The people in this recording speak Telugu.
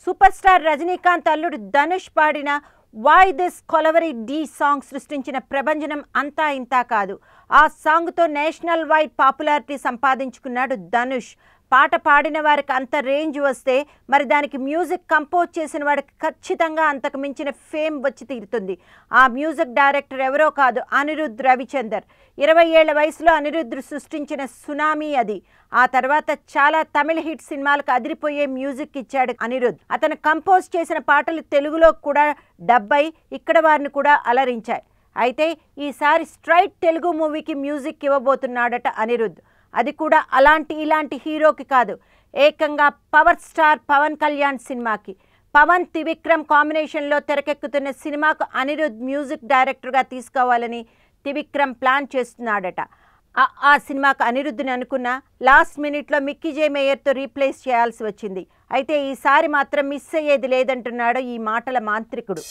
సూపర్ స్టార్ రజనీకాంత్ అల్లుడు ధనుష్ పాడిన why this Kolaveri D song సృష్టించిన ప్రభంజనం అంతా ఇంతా కాదు. ఆ సాంగ్తో నేషనల్ వైడ్ పాపులారిటీ సంపాదించుకున్నాడు ధనుష్. పాట పాడిన వారికి అంత రేంజ్ వస్తే మరి దానికి మ్యూజిక్ కంపోజ్ చేసిన వాడికి ఖచ్చితంగా అంతకు మించిన ఫేమ్ వచ్చి తీరుతుంది. ఆ మ్యూజిక్ డైరెక్టర్ ఎవరో కాదు, అనిరుద్ రవిచందర్. 20 ఏళ్ల వయసులో అనిరుద్ సృష్టించిన సునామీ అది. ఆ తర్వాత చాలా తమిళ హిట్ సినిమాలకు అదిరిపోయే మ్యూజిక్ ఇచ్చాడు అనిరుద్. అతను కంపోజ్ చేసిన పాటలు తెలుగులో కూడా డబ్ అయి ఇక్కడ వారిని కూడా అలరించాయి. అయితే ఈసారి స్ట్రైట్ తెలుగు మూవీకి మ్యూజిక్ ఇవ్వబోతున్నాడట అనిరుద్. అది కూడా ఇలాంటి హీరోకి కాదు, ఏకంగా పవర్ స్టార్ పవన్ కళ్యాణ్ సినిమాకి. పవన్ త్రివిక్రమ్ కాంబినేషన్లో తెరకెక్కుతున్న సినిమాకు అనిరుద్ మ్యూజిక్ డైరెక్టర్గా తీసుకోవాలని త్రివిక్రమ్ ప్లాన్ చేస్తున్నాడట. ఆ సినిమాకు అనిరుద్ని అనుకున్న లాస్ట్ మినిట్లో మిక్కీ జే మేయర్తో రీప్లేస్ చేయాల్సి వచ్చింది. అయితే ఈసారి మాత్రం మిస్ అయ్యేది లేదంటున్నాడు ఈ మాటల మాంత్రికుడు.